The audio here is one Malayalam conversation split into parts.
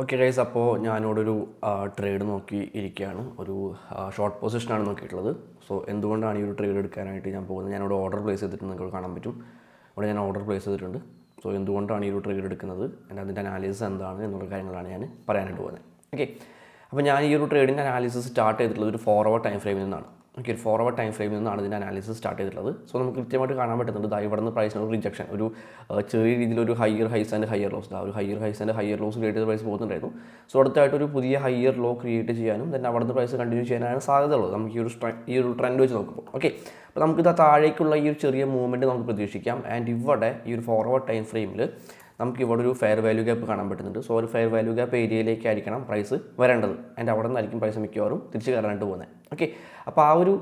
ഓക്കെ ഗൈസ്, അപ്പോൾ ഞാനിവിടെ ഒരു ട്രേഡ് നോക്കി ഇരിക്കുകയാണ്. ഒരു ഷോർട്ട് പൊസിഷനാണ് നോക്കിയിട്ടുള്ളത്. സോ എന്തുകൊണ്ടാണ് ഈ ഒരു ട്രേഡ് എടുക്കാനായിട്ട് ഞാൻ പോകുന്നത്? ഞാനിവിടെ ഓർഡർ പ്ലേസ് ചെയ്തിട്ട് നിങ്ങൾക്ക് കാണാൻ പറ്റും. ഇവിടെ ഞാൻ ഓർഡർ പ്ലേസ് ചെയ്തിട്ടുണ്ട്. സോ എന്തുകൊണ്ടാണ് ഈ ഒരു ട്രേഡ് എടുക്കുന്നത്, അതിൻ്റെ അനാലിസിസ് എന്താണ് എന്നുള്ള കാര്യങ്ങളാണ് ഞാൻ പറയാനായിട്ട് പോകുന്നത്. ഓക്കെ, അപ്പോൾ ഞാൻ ഈ ഒരു ട്രേഡിൻ്റെ അനാലിസിസ് സ്റ്റാർട്ട് ചെയ്തിട്ടുള്ളത് ഒരു 4 hour ടൈം ഫ്രെയിമിൽ നിന്നാണ്. ഓക്കെ, ഒരു 4 hour ടൈം ഫ്രെയിമിൽ നിന്നാണ് ഇതിൻ്റെ അനാലിസിസ് സ്റ്റാർട്ട് ചെയ്തിട്ടുള്ളത്. സോ നമുക്ക് കൃത്യമായിട്ട് കാണാൻ പറ്റുന്നുണ്ട്, ഇവിടെ നിന്ന് പ്രൈസിന് ഒരു റിജക്ഷൻ, ഒരു ചെറിയ രീതിയിലൊരു higher highs and higher lows, ഒരു higher highs and higher lows create ചെയ്ത പ്രൈസ് പോകുന്നുണ്ടായിരുന്നു. സോ അടുത്തായിട്ട് ഒരു പുതിയ ഹയർ ലോ ക്രിയേറ്റ് ചെയ്യാനും തന്നെ അവിടെ നിന്ന് പ്രൈസ് കണ്ടിന്യൂ ചെയ്യാനാണ് സാധ്യതയുള്ളത് നമുക്ക് ഈ ഒരു ട്രെൻഡ് വെച്ച് നോക്കുമ്പോൾ. ഓക്കെ, അപ്പോൾ നമുക്കിത് താഴേക്കുള്ള ഈ ഒരു ചെറിയ മൂവ്മെൻറ്റ് നമുക്ക് പ്രതീക്ഷിക്കാം. ആൻഡ് ഇവിടെ ഈ ഒരു 4 hour ടൈം ഫ്രെയിമിൽ നമുക്ക് ഇവിടെ ഒരു ഫെയർ വാല്യൂ ഗ്യാപ്പ് കാണാൻ പറ്റുന്നുണ്ട്. സോ ഒരു ഫെയർ വാല്യൂ ഗ്യാപ്പ് ഏരിയയിലേക്കായിരിക്കണം പ്രൈസ് വരേണ്ടത്. ആൻഡ് അവിടെ നിന്നായിരിക്കും പ്രൈസ് മിക്കവാറും തിരിച്ച് കയറാനായിട്ട് പോകുന്നത്. ഓക്കെ, അപ്പോൾ ആ ഒരു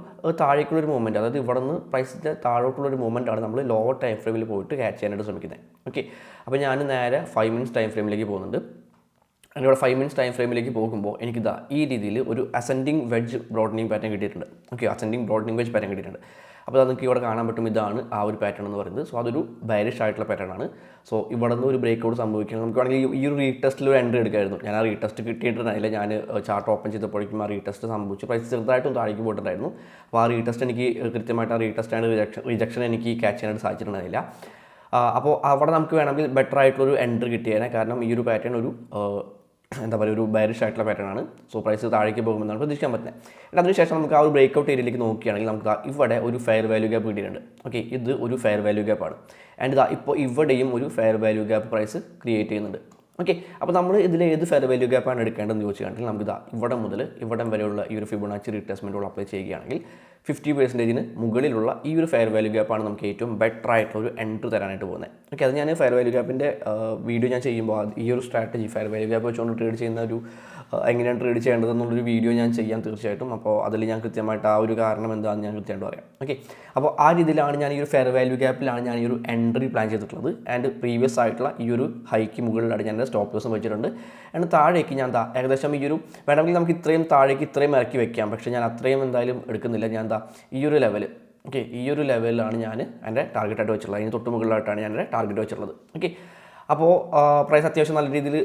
താഴേക്കുള്ളൊരു മൂവ്മെൻറ്റ്, അതായത് ഇവിടെ നിന്ന് പ്രൈസിൻ്റെ താഴോട്ടുള്ളൊരു മൂവ്മെൻറ്റാണ് നമ്മൾ ലോവർ ടൈം ഫ്രെയിമിൽ പോയിട്ട് ക്യാച്ച് ചെയ്യാനായിട്ട് ശ്രമിക്കുന്നത്. ഓക്കെ, അപ്പോൾ ഞാൻ നേരെ 5 minutes ടൈം ഫ്രെയിമിലേക്ക് പോകുന്നുണ്ട്. and ഇവിടെ 5 minutes ടൈം ഫ്രെയിമിലേക്ക് പോകുമ്പോൾ എനിക്കിതാ ഈ രീതിയിൽ ഒരു അസെൻഡിങ് വെഡ്ജ് ബ്രോഡനിങ് പാറ്റേൺ കിട്ടിയിട്ടുണ്ട്. Okay, ascending broadening wedge pattern കിട്ടിയിട്ടുണ്ട്. അപ്പോൾ അത് നിങ്ങൾക്ക് ഇവിടെ കാണാൻ പറ്റും, ഇതാണ് ആ ഒരു പാറ്റേൺ എന്ന് പറയുന്നത്. സോ അതൊരു ബയറിഷ് ആയിട്ടുള്ള പാറ്റേൺ ആണ്. സോ ഇവിടെ നിന്ന് ഒരു ബ്രേക്ക് ഔട്ട് സംഭവിക്കുകയാണ്. നമുക്ക് വേണമെങ്കിൽ ഈ ഒരു റീടെസ്റ്റിൽ ഒരു എൻട്രി എടുക്കായിരുന്നു. ഞാൻ ആ റീടെസ്റ്റ് കിട്ടിയിട്ടുണ്ടായില്ല. ഞാൻ ചാർട്ട് ഓപ്പൺ ചെയ്തപ്പോഴേക്കും ആ റീടെസ്റ്റ് സംഭവിച്ചു. പ്രൈസ് ചെറുതായിട്ടും താഴേക്ക് പോയിട്ടുണ്ടായിരുന്നു. അപ്പോൾ ആ റീടെസ്റ്റ് എനിക്ക് കൃത്യമായിട്ട് ആ റീടെസ്റ്റ് ആൻഡ് റിജക്ഷൻ എനിക്ക് ക്യാച്ച് ചെയ്യാനായിട്ട് സാധിച്ചിട്ടുണ്ടായില്ല. അപ്പോൾ അവിടെ നമുക്ക് വേണമെങ്കിൽ ബെറ്റർ ആയിട്ടുള്ളൊരു എൻട്രി കിട്ടിയേനെ. കാരണം ഈ ഒരു പാറ്റേൺ ഒരു എന്താ പറയുക, ഒരു ബയറിഷ് ആയിട്ടുള്ള പാറ്റേൺ ആണ്. സോ പ്രൈസ് താഴേക്ക് പോകുമെന്നാണ് പ്രതീക്ഷിക്കാൻ പറ്റുന്നത്. and അതിനുശേഷം നമുക്ക് ആ ഒരു ബ്രേക്ക് ഔട്ട് ഏരിയയിലേക്ക് നോക്കുകയാണെങ്കിൽ നമുക്ക് ഇവിടെ ഒരു ഫെയർ വാല്യൂ ഗ്യാപ്പ് കിട്ടിയിട്ടുണ്ട്. ഓക്കെ, ഇത് ഒരു ഫെയർ വാല്യൂ ഗ്യാപ്പാണ്. ആൻഡ് ഇതാ ഇപ്പോൾ ഇവിടെയും ഒരു fair value gap price create ചെയ്യുന്നുണ്ട്. ഓക്കെ, അപ്പോൾ നമ്മൾ ഇതിൽ ഏത് ഫെയർ വാല്യൂ ഗ്യാപ്പാണ് എടുക്കേണ്ടതെന്ന് ചോദിച്ചിട്ടുണ്ടെങ്കിൽ നമുക്ക് ഇതാ ഇവിടെ മുതൽ ഇവിടം വരെയുള്ള ഈ ഒരു ഫിബൊനാച്ചി റീട്രേസ്മെൻറ്റുകൾ അപ്ലൈ ചെയ്യുകയാണെങ്കിൽ 50% മുകളിലുള്ള ഈ ഒരു ഫെയർ വാല്യൂ ഗ്യാപ്പാണ് നമുക്ക് ഏറ്റവും ബെറ്റർ ആയിട്ടുള്ള ഒരു എൻട്രി തരാനായിട്ട് പോകുന്നത്. ഓക്കെ, അത് ഞാൻ ഫെയർ വാല്യൂ ഗ്യാപ്പിൻ്റെ വീഡിയോ ഞാൻ ചെയ്യുമ്പോൾ ഈ ഒരു സ്ട്രാറ്റജി ഫെയർ വാല്യൂ ഗ്യാപ്പ് വെച്ചുകൊണ്ട് ട്രേഡ് ചെയ്യുന്ന ഒരു എങ്ങനെയാണ് ട്രേഡ് ചെയ്യേണ്ടതെന്നുള്ളൊരു വീഡിയോ ഞാൻ ചെയ്യാം തീർച്ചയായിട്ടും. അപ്പോൾ അതിൽ ഞാൻ കൃത്യമായിട്ട് ആ ഒരു കാരണം എന്താണെന്ന് ഞാൻ കൃത്യമായിട്ട് പറയാം. ഓക്കെ, അപ്പോൾ ആ രീതിയിലാണ് ഞാൻ ഈ ഒരു ഫെയർ വാല്യൂ ഗ്യാപ്പിലാണ് ഞാൻ ഈ ഒരു എൻട്രി പ്ലാൻ ചെയ്തിട്ടുള്ളത്. ആൻഡ് പ്രീവിയസ് ആയിട്ടുള്ള ഈ ഒരു ഹൈക്ക് മുകളിലാണ് ഞാൻ സ്റ്റോപ്പ് ലോസും വെച്ചിട്ടുണ്ട്. ആൻഡ് താഴേക്ക് ഞാൻ ഏകദേശം ഈ ഒരു വേണമെങ്കിൽ നമുക്ക് ഇത്രയും താഴേക്ക് ഇത്രയും ഇറക്കി വെക്കാം. പക്ഷേ ഞാൻ അത്രയും എന്തായാലും എടുക്കുന്നില്ല. ഞാൻ ഈ ഒരു ലെവൽ, ഓക്കെ, ഈ ഒരു ലെവലിലാണ് ഞാൻ എൻ്റെ ടാർഗറ്റായിട്ട് വെച്ചിട്ടുള്ളത്. അതിന് തൊട്ട് മുകളിലായിട്ടാണ് ഞാൻ എൻ്റെ ടാർഗറ്റ് വെച്ചിട്ടുള്ളത്. ഓക്കെ, അപ്പോൾ പ്രൈസ് അത്യാവശ്യം നല്ല രീതിയിൽ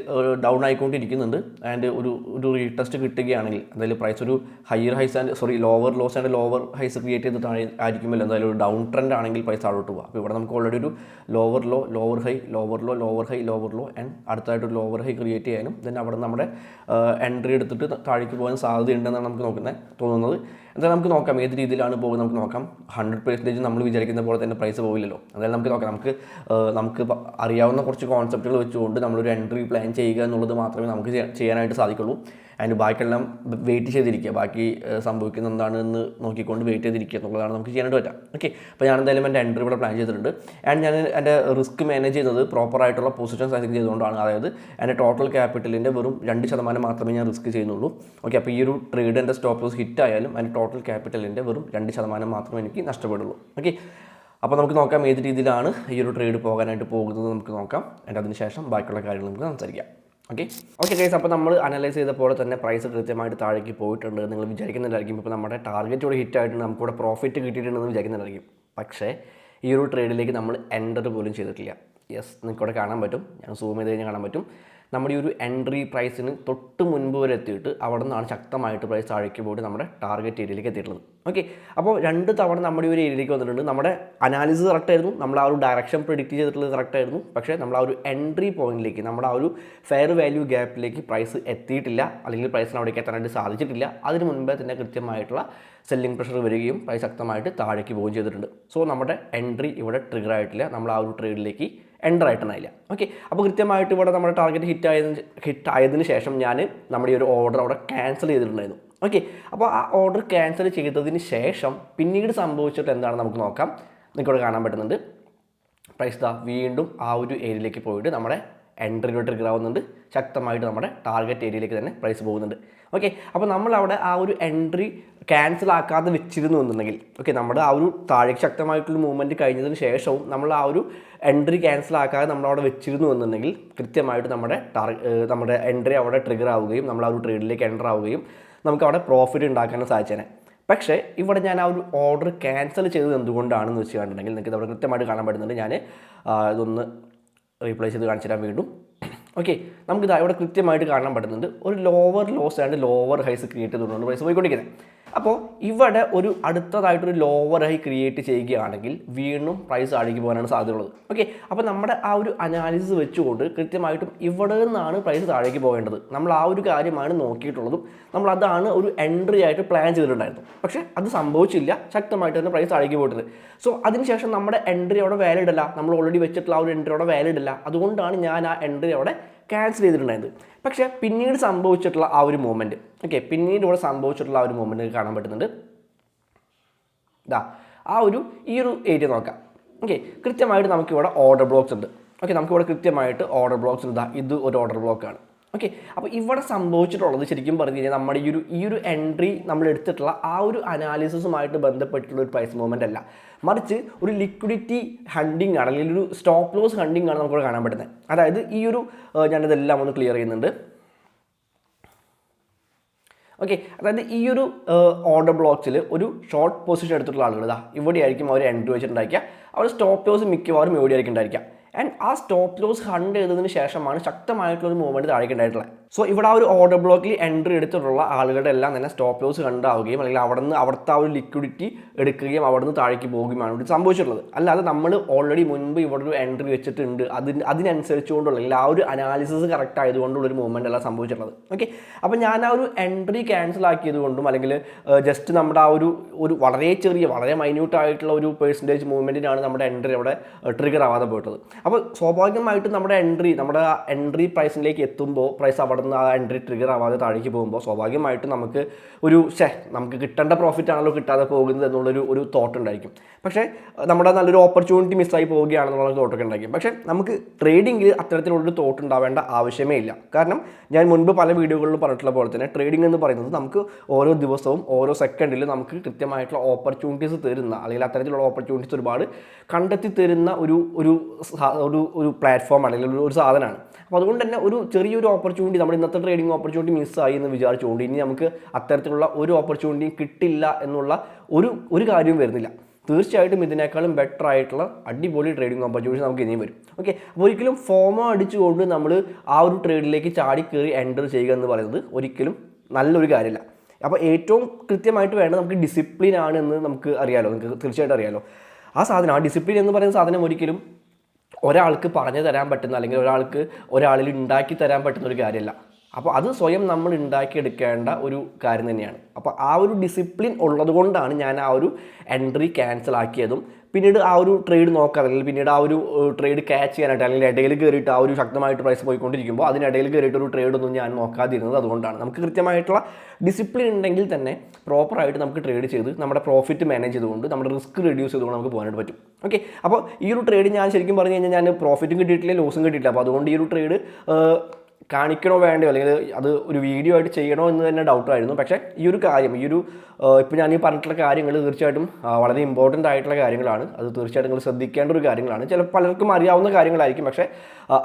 ഡൗൺ ആയിക്കൊണ്ടിരിക്കുന്നുണ്ട്. ആൻഡ് ഒരു റീടെസ്റ്റ് കിട്ടുകയാണെങ്കിൽ എന്തായാലും പ്രൈസ് ഒരു higher highs and lower lows and lower highs create ചെയ്തിട്ടാണ് ആയിരിക്കുമല്ലോ എന്തായാലും ഒരു ഡൗൺ ട്രെൻഡ് ആണെങ്കിൽ പ്രൈസ് താഴോട്ട് പോകുക. അപ്പോൾ ഇവിടെ നമുക്ക് ഓൾറെഡി ഒരു lower low, lower high, lower low, lower high, lower low and അടുത്തായിട്ടൊരു ലോവർ ഹൈ ക്രിയേറ്റ് ചെയ്യാനും ദെൻ അവിടെ നമ്മുടെ എൻട്രി എടുത്തിട്ട് താഴേക്ക് പോകാൻ സാധ്യതയുണ്ടെന്നാണ് നമുക്ക് തോന്നുന്നത്. എന്തായാലും നമുക്ക് നോക്കാം ഏത് രീതിയിലാണ് പോകുന്നത്. നമുക്ക് നോക്കാം. 100% നമ്മൾ വിചാരിക്കുന്ന പോലെ തന്നെ പ്രൈസ് പോകില്ലല്ലോ. എന്തായാലും നമുക്ക് നോക്കാം. നമുക്ക് അറിയാവുന്ന കുറച്ച് കോൺസെപ്റ്റുകൾ വെച്ചുകൊണ്ട് നമ്മളൊരു എൻട്രി പ്ലാൻ ചെയ്യുക എന്നുള്ളത് മാത്രമേ നമുക്ക് ചെയ്യാനായിട്ട് സാധിക്കുള്ളൂ. ആൻഡ് ബാക്കിയെല്ലാം വെയിറ്റ് ചെയ്തിരിക്കുക, ബാക്കി സംഭവിക്കുന്ന എന്താണെന്ന് നോക്കിക്കൊണ്ട് വെയിറ്റ് ചെയ്തിരിക്കുക എന്നുള്ളതാണ് നമുക്ക് ചെയ്യാനായിട്ട് പറ്റുക. ഓക്കെ, അപ്പോൾ ഞാൻ എന്തായാലും എൻ്റെ എൻട്രി ഇവിടെ പ്ലാൻ ചെയ്തിട്ടുണ്ട്. ആൻഡ് ഞാൻ എൻ്റെ റിസ്ക് മാനേജ് ചെയ്യുന്നത് പ്രോപ്പറായിട്ടുള്ള പൊസിഷൻ സൈസിങ് ചെയ്തുകൊണ്ടാണ്. അതായത് എൻ്റെ ടോട്ടൽ ക്യാപിറ്റലിൻ്റെ വെറും 2% മാത്രമേ ഞാൻ റിസ്ക് ചെയ്യുന്നുള്ളൂ. ഓക്കെ, അപ്പോൾ ഈ ഒരു ട്രേഡ് എൻ്റെ സ്റ്റോപ്പ് ലോസ് ഹിറ്റ് ആയാലും എൻ്റെ ടോട്ടൽ ക്യാപിറ്റലിൻ്റെ വെറും 2% മാത്രമേ എനിക്ക് നഷ്ടപ്പെടുള്ളൂ. ഓക്കെ, അപ്പോൾ നമുക്ക് നോക്കാം ഏത് രീതിയിലാണ് ഈ ഒരു ട്രേഡ് പോകാനായിട്ട് പോകുന്നത് നമുക്ക് നോക്കാം. ആൻഡ് അതിനുശേഷം ബാക്കിയുള്ള കാര്യങ്ങൾ നമുക്ക് സംസാരിക്കാം. ഓക്കെ ഗൈസ്, അപ്പോൾ നമ്മൾ അനലൈസ് ചെയ്ത പോലെ തന്നെ പ്രൈസ് കൃത്യമായിട്ട് താഴേക്ക് പോയിട്ടുണ്ട്. നിങ്ങൾ വിചാരിക്കുന്നുണ്ടായിരിക്കും ഇപ്പോൾ നമ്മുടെ ടാർഗറ്റ് ഇവിടെ ഹിറ്റ് ആയിട്ടുണ്ട്, നമുക്കിവിടെ പ്രോഫിറ്റ് കിട്ടിയിട്ടുണ്ടെന്ന് വിചാരിക്കുന്നുണ്ടായിരിക്കും. പക്ഷേ ഈ ഒരു ട്രേഡിലേക്ക് നമ്മൾ എൻ്റർ പോലും ചെയ്തിട്ടില്ല. യെസ്, നിങ്ങൾക്കിവിടെ കാണാൻ പറ്റും. ഞാൻ സൂം ചെയ്ത് കഴിഞ്ഞാൽ കാണാൻ പറ്റും. നമ്മുടെ ഈ ഒരു എൻട്രി പ്രൈസിന് തൊട്ട് മുൻപ് വരെ എത്തിയിട്ട് അവിടെ നിന്നാണ് ശക്തമായിട്ട് പ്രൈസ് താഴേക്ക് പോയിട്ട് നമ്മുടെ ടാർഗറ്റ് ഏരിയയിലേക്ക് എത്തിയിട്ടുള്ളത്. ഓക്കെ, അപ്പോൾ 2 തവണ നമ്മുടെ ഒരു ഏരിയയിലേക്ക് വന്നിട്ടുണ്ട്. നമ്മുടെ അനാലിസിസ് കറക്റ്റായിരുന്നു, നമ്മൾ ആ ഒരു ഡയറക്ഷൻ പ്രിഡിക്റ്റ് ചെയ്തിട്ടുള്ളത് കറക്റ്റായിരുന്നു. പക്ഷേ നമ്മൾ ആ ഒരു എൻട്രി പോയിന്റിലേക്ക്, നമ്മുടെ ആ ഒരു ഫെയർ വാല്യൂ ഗ്യാപ്പിലേക്ക് പ്രൈസ് എത്തിയിട്ടില്ല, അല്ലെങ്കിൽ പ്രൈസിന് അവിടേക്ക് എത്താനായിട്ട് സാധിച്ചിട്ടില്ല. അതിന് മുൻപേ തന്നെ കൃത്യമായിട്ടുള്ള സെല്ലിംഗ് പ്രഷർ വരികയും പ്രൈസ് ശക്തമായിട്ട് താഴേക്ക് പോവുകയും ചെയ്തിട്ടുണ്ട്. സോ നമ്മുടെ എൻട്രി ഇവിടെ ട്രിഗർ ആയിട്ടില്ല, നമ്മൾ ആ ഒരു ട്രേഡിലേക്ക് എൻ്റർ ആയിട്ടുണ്ടായില്ല. ഓക്കെ, അപ്പോൾ കൃത്യമായിട്ട് ഇവിടെ നമ്മുടെ ടാർഗറ്റ് ഹിറ്റ് ആയതിനു ശേഷം ഞാൻ നമ്മുടെ ഈ ഒരു ഓർഡർ അവിടെ ക്യാൻസൽ ചെയ്തിട്ടുണ്ടായിരുന്നു. ഓക്കെ, അപ്പോൾ ആ ഓർഡർ ക്യാൻസൽ ചെയ്തതിന് ശേഷം പിന്നീട് സംഭവിച്ചിട്ട് എന്താണെന്ന് നമുക്ക് നോക്കാം. നിങ്ങൾക്കിവിടെ കാണാൻ പറ്റുന്നുണ്ട് പ്രൈസ് വീണ്ടും ആ ഒരു ഏരിയയിലേക്ക് പോയിട്ട് നമ്മുടെ എൻട്രിയിലോട്ട് ട്രിഗർ ആവുന്നുണ്ട്. ശക്തമായിട്ട് നമ്മുടെ ടാർഗറ്റ് ഏരിയയിലേക്ക് തന്നെ പ്രൈസ് പോകുന്നുണ്ട്. ഓക്കെ, അപ്പോൾ നമ്മളവിടെ ആ ഒരു എൻട്രി ക്യാൻസൽ ആക്കാതെ വെച്ചിരുന്നു എന്നുണ്ടെങ്കിൽ, ഓക്കെ, നമ്മുടെ ആ ഒരു താഴേക്ക് ശക്തമായിട്ടുള്ള മൂവ്മെൻറ്റ് കഴിഞ്ഞതിന് ശേഷവും നമ്മൾ ആ ഒരു എൻട്രി ക്യാൻസൽ ആക്കാതെ നമ്മളവിടെ വെച്ചിരുന്നു എന്നുണ്ടെങ്കിൽ കൃത്യമായിട്ട് നമ്മുടെ എൻട്രി അവിടെ ട്രിഗർ ആവുകയും നമ്മൾ ആ ഒരു ട്രേഡിലേക്ക് എൻ്റർ ആവുകയും നമുക്ക് അവിടെ പ്രോഫിറ്റ് ഉണ്ടാക്കാനും സാധിച്ചേനെ. പക്ഷേ ഇവിടെ ഞാൻ ആ ഒരു ഓർഡർ ക്യാൻസൽ ചെയ്തത് എന്തുകൊണ്ടാണെന്ന് വെച്ച് കണ്ടിട്ടുണ്ടെങ്കിൽ നിങ്ങൾക്ക് അവിടെ കൃത്യമായിട്ട് കാണാൻ പറ്റുന്നുണ്ട്. ഞാൻ ഇതൊന്ന് റീപ്ലേസ് ചെയ്ത് കാണിച്ചു തരാൻ വീണ്ടും. ഓക്കെ, നമുക്കിത് ഇവിടെ കൃത്യമായിട്ട് കാണാൻ പറ്റുന്നുണ്ട്. ഒരു lower lows and lower highs create ചെയ്തുകൊണ്ടാണ് പ്രൈസ് പോയിക്കൊണ്ടിരിക്കുന്നത്. അപ്പോൾ ഇവിടെ ഒരു അടുത്തതായിട്ടൊരു ലോവർ ഹൈ ക്രിയേറ്റ് ചെയ്യുകയാണെങ്കിൽ വീണ്ടും പ്രൈസ് താഴേക്ക് പോകാനാണ് സാധ്യതയുള്ളത്. ഓക്കെ, അപ്പോൾ നമ്മുടെ ആ ഒരു അനാലിസിസ് വെച്ചുകൊണ്ട് കൃത്യമായിട്ടും ഇവിടെ നിന്നാണ് പ്രൈസ് താഴേക്ക് പോകേണ്ടത്. നമ്മൾ ആ ഒരു കാര്യമാണ് നോക്കിയിട്ടുള്ളതും നമ്മൾ അതാണ് ഒരു എൻട്രി ആയിട്ട് പ്ലാൻ ചെയ്തിട്ടുണ്ടായിരുന്നു. പക്ഷേ അത് സംഭവിച്ചില്ല, ശക്തമായിട്ട് തന്നെ പ്രൈസ് താഴേക്ക് പോയിട്ടത്. സോ അതിനുശേഷം നമ്മുടെ എൻട്രി അവിടെ വാലിഡ് അല്ല, നമ്മൾ ഓൾറെഡി വെച്ചിട്ടുള്ള ആ ഒരു എൻട്രി അവിടെ വാലിഡ് അല്ല. അതുകൊണ്ടാണ് ഞാൻ ആ എൻട്രി അവിടെ ക്യാൻസൽ ചെയ്തിട്ടുണ്ടായത്. പക്ഷേ പിന്നീട് സംഭവിച്ചിട്ടുള്ള ആ ഒരു മൂവ്മെൻറ്റ്, ഓക്കെ, പിന്നീട് ഇവിടെ സംഭവിച്ചിട്ടുള്ള ആ ഒരു മൂവ്മെൻറ്റ് കാണാൻ പറ്റുന്നുണ്ട്. ഈ ഒരു ഏരിയ നോക്കാം. ഓക്കെ, കൃത്യമായിട്ട് നമുക്കിവിടെ ഓർഡർ ബ്ലോക്സ് ഉണ്ട്. ഓക്കെ, നമുക്കിവിടെ കൃത്യമായിട്ട് ഓർഡർ ബ്ലോക്സ് ഉണ്ട്. ഇത് ഒരു ഓർഡർ ബ്ലോക്കാണ്. ഓക്കെ, അപ്പോൾ ഇവിടെ സംഭവിച്ചിട്ടുള്ളത് ശരിക്കും പറഞ്ഞു കഴിഞ്ഞാൽ നമ്മുടെ ഈ ഒരു എൻട്രി നമ്മൾ എടുത്തിട്ടുള്ള ആ ഒരു അനാലിസിസുമായിട്ട് ബന്ധപ്പെട്ടുള്ള ഒരു പ്രൈസ് മൂവ്മെൻ്റ് അല്ല, മറിച്ച് ഒരു ലിക്വിഡിറ്റി ഹണ്ടിങ് ആണ്, അല്ലെങ്കിൽ ഒരു സ്റ്റോപ്പ് ലോസ് ഹണ്ടിങ് ആണ് നമുക്കിവിടെ കാണാൻ പറ്റുന്നത്. അതായത് ഞാനിതെല്ലാം ഒന്ന് ക്ലിയർ ചെയ്യുന്നുണ്ട്. ഓക്കെ, അതായത് ഈ ഒരു ഓർഡർ ബ്ലോക്സിൽ ഒരു ഷോർട്ട് പൊസിഷൻ എടുത്തിട്ടുള്ള ആളുകൾ ഇവിടെയായിരിക്കും അവർ എൻട്രി വെച്ചിട്ടുണ്ടായിരിക്കുക. അവർ സ്റ്റോപ്പ് ലോസ് മിക്കവാറും എവിടെയായിരിക്കും ഉണ്ടായിരിക്കുക. ആൻഡ് ആ സ്റ്റോപ്പ് ലോസ് ഹണ്ട് ചെയ്തതിന് ശേഷമാണ് ശക്തമായിട്ടുള്ളൊരു മൂവ്മെൻറ്റ് താഴേക്ക് ഉണ്ടായിട്ടുള്ളത്. സോ ഇവിടെ ആ ഒരു ഓർഡർ ബ്ലോക്കിൽ എൻട്രി എടുത്തിട്ടുള്ള ആളുകളുടെ എല്ലാം തന്നെ സ്റ്റോപ്പ് ലോസ് കണ്ടാവുകയും അല്ലെങ്കിൽ അവിടുത്തെ ആ ഒരു ലിക്വിഡിറ്റി എടുക്കുകയും അവിടുന്ന് താഴേക്ക് പോകുകയുമാണ് ഇവിടെ സംഭവിച്ചിട്ടുള്ളത്. അല്ലാതെ നമ്മൾ ഓൾറെഡി മുൻപ് ഇവിടെ ഒരു എൻട്രി വെച്ചിട്ടുണ്ട്, അതിനനുസരിച്ചുകൊണ്ടുള്ള അല്ലെങ്കിൽ ആ ഒരു അനാലിസിസ് കറക്റ്റ് ആയതുകൊണ്ടുള്ളൊരു മൂവ്മെൻ്റ് അല്ല സംഭവിച്ചിട്ടുള്ളത്. ഓക്കെ, അപ്പോൾ ഞാൻ ആ ഒരു എൻട്രി ക്യാൻസൽ ആക്കിയത് കൊണ്ടും അല്ലെങ്കിൽ ജസ്റ്റ് നമ്മുടെ ആ ഒരു വളരെ ചെറിയ വളരെ മൈന്യൂട്ട് ആയിട്ടുള്ള ഒരു പെർസെൻറ്റേജ് മൂവ്മെൻറ്റിനാണ് നമ്മുടെ എൻട്രി അവിടെ ട്രിഗർ ആവാതെ പോയിട്ടത്. അപ്പോൾ സ്വാഭാവികമായിട്ടും നമ്മുടെ എൻട്രി പ്രൈസിലേക്ക് എത്തുമ്പോൾ പ്രൈസ് അവിടെ നിന്ന് ആ എൻട്രി ട്രിഗർ ആവാതെ താഴേക്ക് പോകുമ്പോൾ സ്വാഭാവികമായിട്ടും നമുക്ക് നമുക്ക് കിട്ടേണ്ട പ്രോഫിറ്റ് ആണല്ലോ കിട്ടാതെ പോകുന്നത് എന്നുള്ളൊരു തോട്ട് ഉണ്ടായിരിക്കും. പക്ഷേ നമ്മുടെ നല്ലൊരു ഓപ്പർച്യൂണിറ്റി മിസ്സായി പോവുകയാണെന്നുള്ള തോട്ടൊക്കെ ഉണ്ടായിരിക്കും. പക്ഷേ നമുക്ക് ട്രേഡിങ്ങിൽ അത്തരത്തിലുള്ളൊരു തോട്ട് ഉണ്ടാവേണ്ട ആവശ്യമേ ഇല്ല. കാരണം ഞാൻ മുൻപ് പല വീഡിയോകളിലും പറഞ്ഞിട്ടുള്ള പോലെ തന്നെ ട്രേഡിംഗ് എന്ന് പറയുന്നത് നമുക്ക് ഓരോ ദിവസവും ഓരോ സെക്കൻഡിൽ നമുക്ക് കൃത്യമായിട്ടുള്ള ഓപ്പർച്യൂണിറ്റീസ് തരുന്ന അല്ലെങ്കിൽ അത്തരത്തിലുള്ള ഓപ്പർച്യൂണിറ്റീസ് ഒരുപാട് കണ്ടെത്തി തരുന്ന ഒരു പ്ലാറ്റ്ഫോം അല്ലെങ്കിൽ ഒരു സാധനമാണ്. അപ്പോൾ അതുകൊണ്ട് തന്നെ ഒരു ചെറിയൊരു ഓപ്പർച്യൂണിറ്റി നമ്മുടെ ഇന്നത്തെ ട്രേഡിംഗ് ഓപ്പർച്യൂണിറ്റി മിസ്സായി എന്ന് വിചാരിച്ചുകൊണ്ട് ഇനി നമുക്ക് അത്തരത്തിലുള്ള ഒരു ഓപ്പർച്യൂണിറ്റിയും കിട്ടില്ല എന്നുള്ള ഒരു കാര്യവും വരുന്നില്ല. തീർച്ചയായിട്ടും ഇതിനേക്കാളും ബെറ്റർ ആയിട്ടുള്ള അടിപൊളി ട്രേഡിംഗ് ഓപ്പർച്യൂണിറ്റി നമുക്ക് ഇനിയും വരും. ഓക്കെ, അപ്പോൾ ഒരിക്കലും ഫോമോ അടിച്ചുകൊണ്ട് നമ്മൾ ആ ഒരു ട്രേഡിലേക്ക് ചാടി കയറി എൻ്റർ ചെയ്യുക എന്ന് പറയുന്നത് ഒരിക്കലും നല്ലൊരു കാര്യമില്ല. അപ്പോൾ ഏറ്റവും കൃത്യമായിട്ട് വേണ്ടത് നമുക്ക് ഡിസിപ്ലിൻ ആണ് എന്ന് നമുക്ക് അറിയാലോ, നിങ്ങൾക്ക് തീർച്ചയായിട്ടും അറിയാലോ. ആ ഡിസിപ്ലിൻ എന്ന് പറയുന്ന സാധനം ഒരിക്കലും ഒരാൾക്ക് പറഞ്ഞു തരാൻ പറ്റുന്ന അല്ലെങ്കിൽ ഒരാളിൽ ഉണ്ടാക്കി തരാൻ പറ്റുന്ന ഒരു കാര്യമല്ല. അപ്പോൾ അത് സ്വയം നമ്മൾ ഉണ്ടാക്കിയെടുക്കേണ്ട ഒരു കാര്യം തന്നെയാണ്. അപ്പോൾ ആ ഒരു ഡിസിപ്ലിൻ ഉള്ളത് കൊണ്ടാണ് ഞാൻ ആ ഒരു എൻട്രി ക്യാൻസൽ ആക്കിയതും പിന്നീട് ആ ഒരു ട്രേഡ് നോക്കാം അല്ലെങ്കിൽ പിന്നീട് ആ ഒരു ട്രേഡ് ക്യാച്ച് ചെയ്യാനായിട്ട് അല്ലെങ്കിൽ ഇടയിൽ കയറിയിട്ട് ആ ഒരു ശക്തമായിട്ട് പ്രൈസ് പോയിക്കൊണ്ടിരിക്കുമ്പോൾ അതിനിടയിൽ കയറിയിട്ട് ഒരു ട്രേഡൊന്നും ഞാൻ നോക്കാതിരുന്നത് അതുകൊണ്ടാണ്. നമുക്ക് കൃത്യമായിട്ടുള്ള ഡിസിപ്ലിൻ ഉണ്ടെങ്കിൽ തന്നെ പ്രോപ്പറായിട്ട് നമുക്ക് ട്രേഡ് ചെയ്ത് നമ്മുടെ പ്രോഫിറ്റ് മാനേജ് ചെയ്തുകൊണ്ട് നമ്മുടെ റിസ്ക് റെഡ്യൂസ് ചെയ്തുകൊണ്ട് നമുക്ക് പോകാനായിട്ട് പറ്റും. ഓക്കെ, അപ്പോൾ ഈ ഒരു ട്രേഡ് ഞാൻ ശരിക്കും പറഞ്ഞു കഴിഞ്ഞാൽ ഞാൻ പ്രോഫിറ്റും കിട്ടിയിട്ടില്ല, ലോസും കിട്ടിയിട്ടില്ല. അപ്പോൾ അതുകൊണ്ട് ഈ ഒരു ട്രേഡ് കാണിക്കണോ വേണ്ടയോ അല്ലെങ്കിൽ അത് ഒരു വീഡിയോ ആയിട്ട് ചെയ്യണോ എന്ന് തന്നെ ഡൗട്ടായിരുന്നു. പക്ഷേ ഈ ഒരു കാര്യം ഇപ്പോൾ ഞാൻ ഈ പറഞ്ഞിട്ടുള്ള കാര്യങ്ങൾ തീർച്ചയായിട്ടും വളരെ ഇമ്പോർട്ടൻ്റ് ആയിട്ടുള്ള കാര്യങ്ങളാണ്. അത് തീർച്ചയായിട്ടും നിങ്ങൾ ശ്രദ്ധിക്കേണ്ട ഒരു കാര്യങ്ങളാണ്. പലർക്കും അറിയാവുന്ന കാര്യങ്ങളായിരിക്കും, പക്ഷേ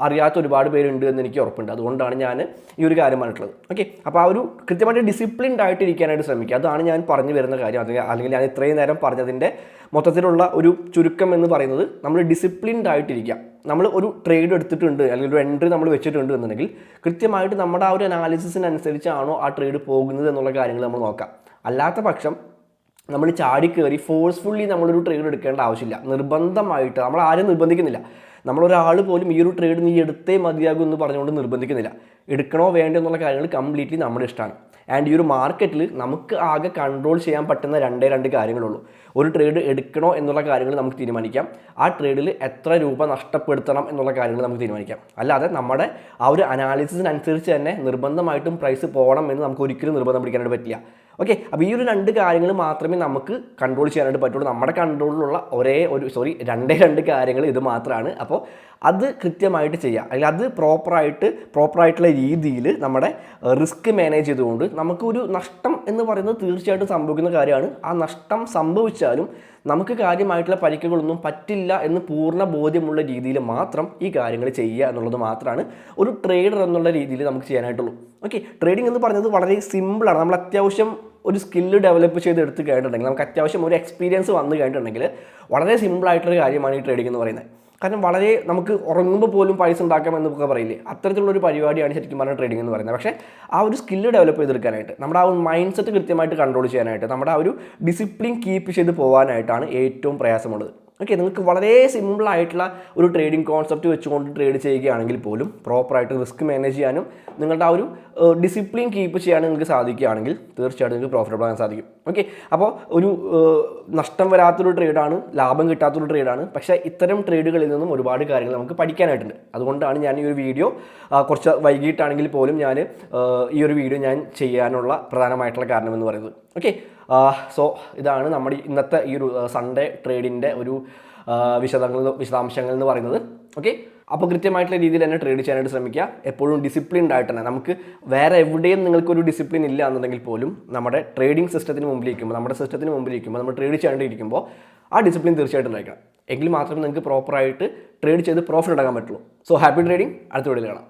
അറിയാത്ത ഒരുപാട് പേരുണ്ട് എന്ന് എനിക്ക് ഉറപ്പുണ്ട്. അതുകൊണ്ടാണ് ഞാൻ ഈ ഒരു കാര്യം പറഞ്ഞിട്ടുള്ളത്. ഓക്കെ, അപ്പോൾ ആ ഒരു കൃത്യമായിട്ട് ഡിസിപ്ലിൻഡ് ആയിട്ടിരിക്കാനായിട്ട് ശ്രമിക്കുക. അതാണ് ഞാൻ പറഞ്ഞു വരുന്ന കാര്യം. അല്ലെങ്കിൽ ഞാൻ ഇത്രയും നേരം പറഞ്ഞതിൻ്റെ മൊത്തത്തിലുള്ള ഒരു ചുരുക്കം എന്ന് പറയുന്നത് നമ്മൾ ഡിസിപ്ലിൻഡ് ആയിട്ടിരിക്കുക. നമ്മൾ ഒരു ട്രേഡ് എടുത്തിട്ടുണ്ട് അല്ലെങ്കിൽ ഒരു എൻട്രി നമ്മൾ വെച്ചിട്ടുണ്ട് എന്നുണ്ടെങ്കിൽ കൃത്യമായിട്ട് നമ്മുടെ ആ ഒരു അനാലിസിസിനനുസരിച്ചാണോ ആ ട്രേഡ് പോകുന്നത് എന്നുള്ള കാര്യങ്ങൾ നമ്മൾ നോക്കാം. അല്ലാത്ത പക്ഷം നമ്മൾ ചാടിക്കയറി ഫോഴ്സ്ഫുള്ളി നമ്മളൊരു ട്രേഡ് എടുക്കേണ്ട ആവശ്യമില്ല. നിർബന്ധമായിട്ട് നമ്മൾ ആരും നിർബന്ധിക്കുന്നില്ല. നമ്മളൊരാൾ പോലും ഈ ഒരു ട്രേഡ് നീ എടുത്തേ മതിയാകും എന്ന് പറഞ്ഞുകൊണ്ട് നിർബന്ധിക്കുന്നില്ല. എടുക്കണോ വേണ്ടോ എന്നുള്ള കാര്യങ്ങൾ കംപ്ലീറ്റ്ലി നമ്മുടെ ഇഷ്ടമാണ്. ആൻഡ് ഈ ഒരു മാർക്കറ്റിൽ നമുക്ക് ആകെ കൺട്രോൾ ചെയ്യാൻ പറ്റുന്ന രണ്ട് കാര്യങ്ങളുള്ളൂ. ഒരു ട്രേഡ് എടുക്കണോ എന്നുള്ള കാര്യങ്ങൾ നമുക്ക് തീരുമാനിക്കാം, ആ ട്രേഡിൽ എത്ര രൂപ നഷ്ടപ്പെടുത്തണം എന്നുള്ള കാര്യങ്ങൾ നമുക്ക് തീരുമാനിക്കാം. അല്ലാതെ നമ്മുടെ ആ ഒരു അനാലിസിസിനനുസരിച്ച് തന്നെ നിർബന്ധമായിട്ടും പ്രൈസ് പോകണം എന്ന് നമുക്ക് ഒരിക്കലും നിർബന്ധം പിടിക്കാനായിട്ട് പറ്റില്ല. ഓക്കെ, അപ്പോൾ ഈ ഒരു രണ്ട് കാര്യങ്ങൾ മാത്രമേ നമുക്ക് കൺട്രോൾ ചെയ്യാനായിട്ട് പറ്റുള്ളൂ. നമ്മുടെ കൺട്രോളിലുള്ള രണ്ട് കാര്യങ്ങൾ ഇത് മാത്രമാണ്. അപ്പോൾ അത് കൃത്യമായിട്ട് ചെയ്യുക, അല്ലെങ്കിൽ അത് പ്രോപ്പറായിട്ടുള്ള രീതിയിൽ നമ്മുടെ റിസ്ക് മാനേജ് ചെയ്തുകൊണ്ട് നമുക്കൊരു നഷ്ടം എന്ന് പറയുന്നത് തീർച്ചയായിട്ടും സംഭവിക്കുന്ന കാര്യമാണ്. ആ നഷ്ടം സംഭവിച്ചാലും നമുക്ക് കാര്യമായിട്ടുള്ള പരിക്കുകളൊന്നും പറ്റില്ല എന്ന് പൂർണ്ണ ബോധ്യമുള്ള രീതിയിൽ മാത്രം ഈ കാര്യങ്ങൾ ചെയ്യുക എന്നുള്ളത് മാത്രമാണ് ഒരു ട്രേഡർ എന്നുള്ള രീതിയിൽ നമുക്ക് ചെയ്യാനായിട്ടുള്ളൂ. ഓക്കെ, ട്രേഡിംഗ് എന്ന് പറയുന്നത് വളരെ സിമ്പിളാണ്. നമ്മൾ അത്യാവശ്യം ഒരു സ്കില്ല് ഡെവലപ്പ് ചെയ്ത് എടുത്ത് കഴിഞ്ഞിട്ടുണ്ടെങ്കിൽ, നമുക്ക് അത്യാവശ്യം ഒരു എക്സ്പീരിയൻസ് വന്നു കഴിഞ്ഞിട്ടുണ്ടെങ്കിൽ വളരെ സിമ്പിളായിട്ടുള്ള കാര്യമാണ് ഈ ട്രേഡിംഗ് എന്ന് പറയുന്നത്. കാരണം വളരെ നമുക്ക് ഉറങ്ങുമ്പോൾ പോലും പൈസ ഉണ്ടാക്കാമെന്നൊക്കെ പറയില്ലേ, അത്തരത്തിലുള്ളൊരു പരിപാടിയാണ് ശരിക്കും പറഞ്ഞാൽ ട്രേഡിംഗ് എന്ന് പറയുന്നത്. പക്ഷേ ആ ഒരു സ്കില്ല് ഡെവലപ്പ് ചെയ്തെടുക്കാനായിട്ട്, നമ്മുടെ ആ ഒരു മൈൻഡ് സെറ്റ് കൃത്യമായിട്ട് കൺട്രോൾ ചെയ്യാനായിട്ട്, നമ്മുടെ ആ ഒരു ഡിസിപ്ലിൻ കീപ്പ് ചെയ്ത് പോകാനായിട്ടാണ് ഏറ്റവും പ്രയാസമുള്ളത്. ഓക്കെ, നിങ്ങൾക്ക് വളരെ സിമ്പിളായിട്ടുള്ള ഒരു ട്രേഡിംഗ് കോൺസെപ്റ്റ് വെച്ചുകൊണ്ട് ട്രേഡ് ചെയ്യുകയാണെങ്കിൽ പോലും പ്രോപ്പറായിട്ട് റിസ്ക് മാനേജ് ചെയ്യാനും നിങ്ങളുടെ ആ ഒരു ഡിസിപ്ലിൻ കീപ്പ് ചെയ്യാനും നിങ്ങൾക്ക് സാധിക്കുകയാണെങ്കിൽ തീർച്ചയായിട്ടും നിങ്ങൾക്ക് പ്രോഫിറ്റബിൾ ആകാൻ സാധിക്കും. ഓക്കെ, അപ്പോൾ ഒരു നഷ്ടം വരാത്തൊരു ട്രേഡാണ്, ലാഭം കിട്ടാത്തൊരു ട്രേഡാണ്. പക്ഷേ ഇത്തരം ട്രേഡുകളിൽ നിന്നും ഒരുപാട് കാര്യങ്ങൾ നമുക്ക് പഠിക്കാനായിട്ടുണ്ട്. അതുകൊണ്ടാണ് ഞാൻ ഈ ഒരു വീഡിയോ കുറച്ച് വൈകിട്ടാണെങ്കിൽ പോലും ഈ ഒരു വീഡിയോ ഞാൻ ചെയ്യാനുള്ള പ്രധാനമായിട്ടുള്ള കാരണം എന്ന് പറയുന്നത്. ഓക്കെ, സോ ഇതാണ് നമ്മുടെ ഇന്നത്തെ ഈ ഒരു സൺഡേ ട്രേഡിൻ്റെ ഒരു വിശദാംശങ്ങൾ എന്ന് പറയുന്നത്. ഓക്കെ, അപ്പോൾ കൃത്യമായിട്ടുള്ള രീതിയിൽ തന്നെ ട്രേഡ് ചെയ്യാനായിട്ട് ശ്രമിക്കുക. എപ്പോഴും ഡിസിപ്ലിൻഡ് ആയിട്ട് തന്നെ, നമുക്ക് വേറെ എവിടെയും നിങ്ങൾക്കൊരു ഡിസിപ്ലിൻ ഇല്ല എന്നുണ്ടെങ്കിൽ പോലും നമ്മുടെ ട്രേഡിംഗ് സിസ്റ്റത്തിന് മുമ്പിലിരിക്കുമ്പോൾ, നമ്മൾ ട്രേഡ് ചെയ്യാണ്ടിരിക്കുമ്പോൾ ആ ഡിസിപ്ലിൻ തീർച്ചയായിട്ടും ഉണ്ടായിരിക്കണം. എങ്കിൽ മാത്രമേ നിങ്ങൾക്ക് പ്രോപ്പറായിട്ട് ട്രേഡ് ചെയ്ത് പ്രോഫിറ്റ് ഉണ്ടാക്കാൻ പറ്റുള്ളൂ. So happy trading. അടുത്ത വീഡിയോയിൽ കാണാം.